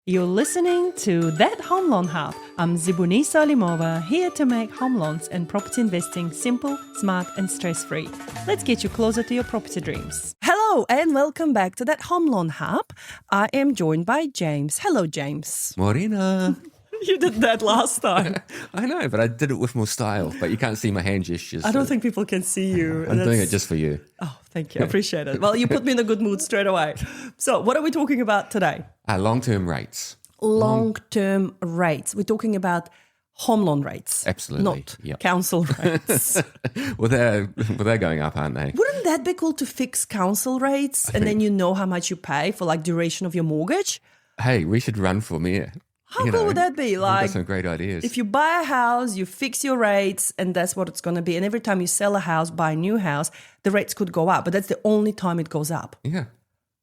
You're listening to That Home Loan Hub. I'm Zibuni Salimova, here to make home loans and property investing simple, smart and stress-free. Let's get you closer to your property dreams. Hello and welcome back to That Home Loan Hub. I am joined by James. Hello, James. Morena. You did that last time. I know, but I did it with more style. But you can't see my hand gestures. I don't think people can see you. I'm doing it just for you. Oh, thank you. I appreciate it. Well, you put me in a good mood straight away. So what are we talking about today? Long-term rates. Long-term rates. We're talking about home loan rates. Absolutely. Not council rates. Well, they're going up, aren't they? Wouldn't that be cool to fix council rates and then you know how much you pay for like duration of your mortgage? Hey, we should run for mayor. How cool would that be? We've got some great ideas. If you buy a house, you fix your rates and that's what it's going to be. And every time you sell a house, buy a new house, the rates could go up. But that's the only time it goes up. Yeah.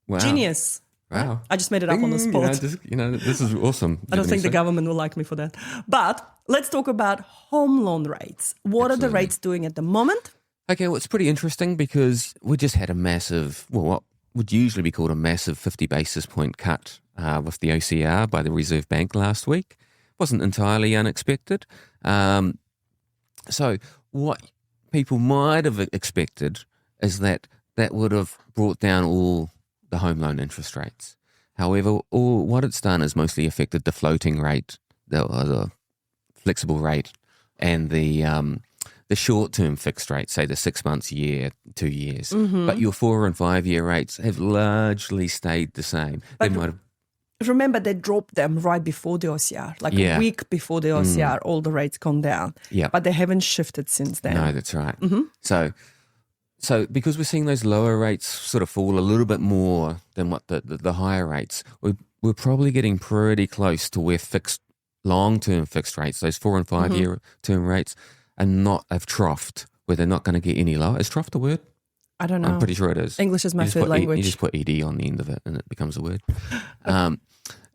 Wow. Genius. Wow. I just made it up on the spot. This is awesome. I don't think the government will like me for that. But let's talk about home loan rates. What are the rates doing at the moment? Okay, well, it's pretty interesting because we just had a massive, what would usually be called a massive 50 basis point cut with the OCR by the Reserve Bank last week. Wasn't entirely unexpected. So what people might have expected is that would have brought down all the home loan interest rates. However, what it's done is mostly affected the floating rate, the flexible rate, and the short-term fixed rate, say the 6 months, year, 2 years. Mm-hmm. But your 4 and 5 year rates have largely stayed the same. Remember, they dropped them right before the OCR, a week before the OCR, all the rates gone down. Yeah. But they haven't shifted since then. No, that's right. Mm-hmm. So because we're seeing those lower rates sort of fall a little bit more than what the higher rates, we're probably getting pretty close to where long-term fixed rates, those 4 and 5 year term rates, have troughed, where they're not going to get any lower. Is troughed a word? I don't know. I'm pretty sure it is. English is my third language. You just put ed on the end of it and it becomes a word.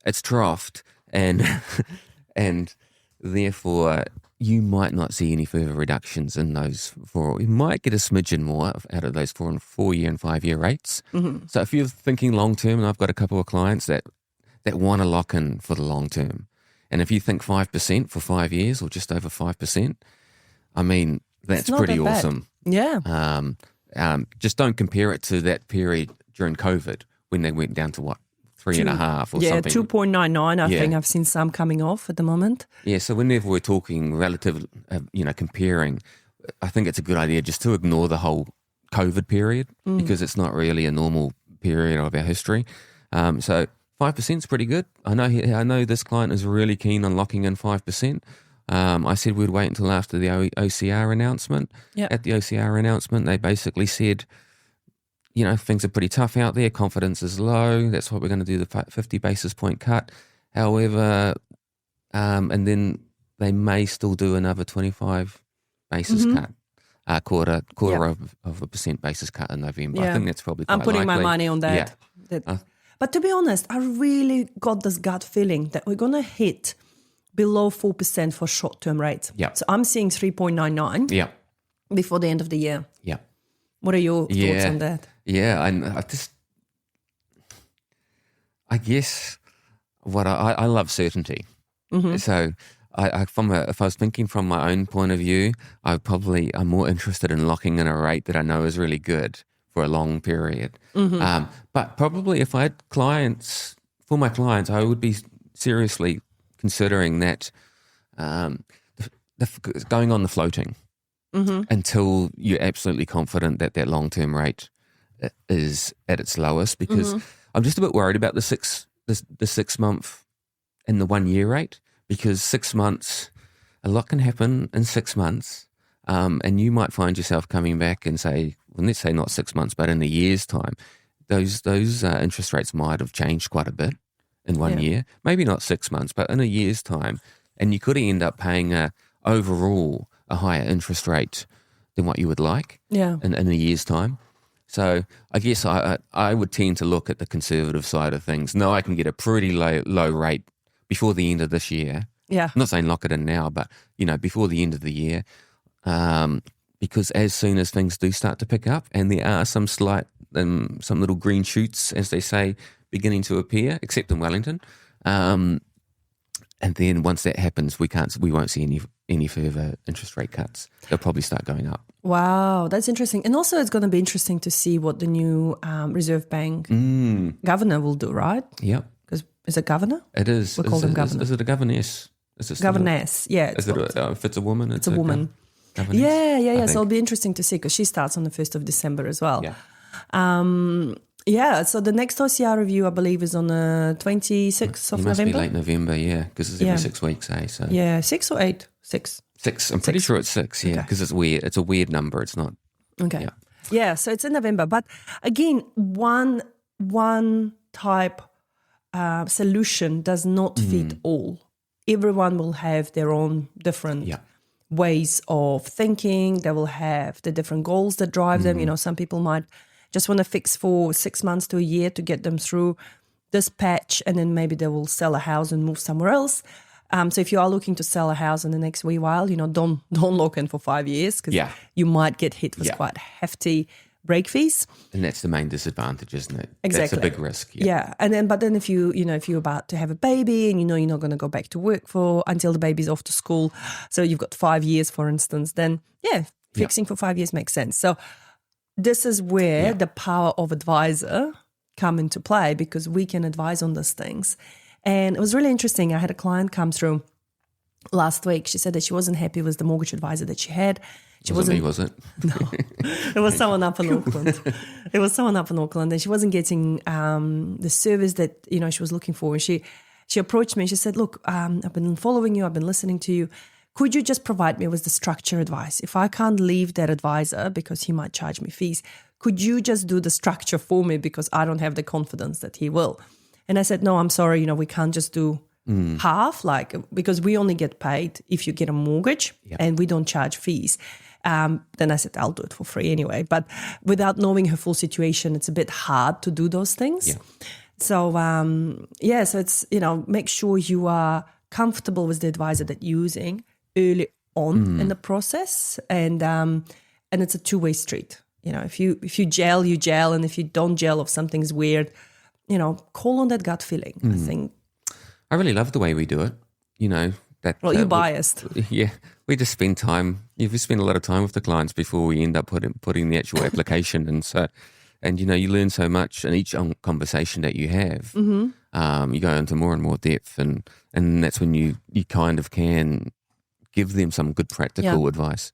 It's troughed, and therefore you might not see any further reductions in those you might get a smidgen more out of those 4 year and 5 year rates. Mm-hmm. So if you're thinking long term, and I've got a couple of clients that want to lock in for the long term, and if you think 5% for 5 years or just over 5%, I mean, that's pretty awesome. Yeah. Just don't compare it to that period during COVID when they went down to 3.5 or something. Yeah, 2.99. I think I've seen some coming off at the moment. Yeah, so whenever we're talking relative, comparing, I think it's a good idea just to ignore the whole COVID period because it's not really a normal period of our history. So 5% is pretty good. I know this client is really keen on locking in 5%. I said we'd wait until after the OCR announcement. Yep. At the OCR announcement, they basically said, things are pretty tough out there. Confidence is low. That's why we're going to do the 50 basis point cut. However, and then they may still do another 25 basis cut, quarter of a percent basis cut in November. Yeah. I think that's probably quite I'm putting likely. my money on that. Yeah. But to be honest, I really got this gut feeling that we're going to hit below 4% for short-term rates. Yeah. So I'm seeing 3.99 before the end of the year. Yeah. What are your thoughts on that? Yeah, I guess what I love certainty. Mm-hmm. So if I was thinking from my own point of view, I'm more interested in locking in a rate that I know is really good for a long period. Mm-hmm. But probably if I had for my clients, I would be seriously considering that going on the floating until you're absolutely confident that long-term rate is at its lowest, because I'm just a bit worried about the 6 month and the 1 year rate, because 6 months, a lot can happen in 6 months, and you might find yourself coming back and say, well, let's say not 6 months, but in a year's time, those interest rates might have changed quite a bit in 1 year, maybe not 6 months, but in a year's time, and you could end up paying overall a higher interest rate than what you would like in a year's time. So I guess I would tend to look at the conservative side of things. No, I can get a pretty low rate before the end of this year. Yeah. I'm not saying lock it in now, but before the end of the year, because as soon as things do start to pick up, and there are some slight, some little green shoots, as they say, beginning to appear, except in Wellington, And then once that happens, we won't see any further interest rate cuts. They'll probably start going up. Wow, that's interesting. And also it's going to be interesting to see what the new Reserve Bank governor will do, right? Yep. Because is it governor? It is. We call them governor. Is it a governess? Governess, yeah. If it's a woman, it's a woman. Governess, yeah. So it'll be interesting to see because she starts on the 1st of December as well. Yeah. So the next OCR review, I believe, is on the 26th of It must November. be late November, yeah, because it's every 6 weeks, eh? So yeah, 6 or 8? 6. 6. I'm pretty sure it's 6, yeah, because it's weird. It's a weird number. It's not. Okay. Yeah, so it's in November. But again, one type solution does not fit all. Everyone will have their own different ways of thinking. They will have the different goals that drive them. You know, some people might just want to fix for 6 months to a year to get them through this patch, and then maybe they will sell a house and move somewhere else. So if you are looking to sell a house in the next wee while, you know, don't lock in for 5 years because you might get hit with quite hefty break fees. And that's the main disadvantage, isn't it? Exactly. That's a big risk. Yeah. And then if you're about to have a baby and you know you're not going to go back to work until the baby's off to school, so you've got 5 years, for instance, then fixing for 5 years makes sense. So this is where the power of advisor come into play because we can advise on these things. And it was really interesting. I had a client come through last week. She said that she wasn't happy with the mortgage advisor that she had. Wasn't me, was it? No, it was someone up in Auckland. And she wasn't getting the service that, you know, she was looking for. And she approached me and she said, look, I've been following you. I've been listening to you. Could you just provide me with the structure advice? If I can't leave that advisor because he might charge me fees, could you just do the structure for me because I don't have the confidence that he will? And I said, no, I'm sorry, you know, we can't just do half, because we only get paid if you get a mortgage and we don't charge fees. Then I said, I'll do it for free anyway. But without knowing her full situation, it's a bit hard to do those things. Yeah. So, so it's, you know, make sure you are comfortable with the advisor that you're using early on in the process. And it's a two-way street. You know, if you gel, you gel. And if you don't gel, if something's weird, you know, call on that gut feeling. I think. I really love the way we do it. You know, you're biased. Yeah, we just spend time. We spend a lot of time with the clients before we end up putting the actual application. And you know, you learn so much in each conversation that you have. You go into more and more depth, and that's when you kind of can give them some good practical advice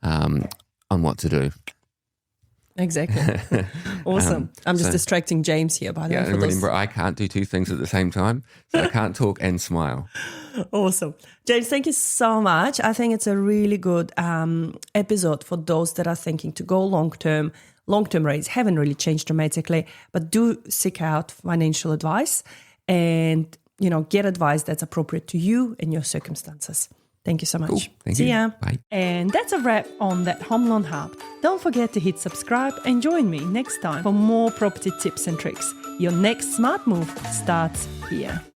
on what to do. Exactly. Awesome. I'm just distracting James here, by the way. Yeah, and remember, I can't do two things at the same time, so I can't talk and smile. Awesome. James, thank you so much. I think it's a really good episode for those that are thinking to go long-term. Long-term rates haven't really changed dramatically, but do seek out financial advice and, you know, get advice that's appropriate to you and your circumstances. Thank you so much. Cool. Thank See you. ya. Bye. And that's a wrap on That Home Loan Hub. Don't forget to hit subscribe and join me next time for more property tips and tricks. Your next smart move starts here.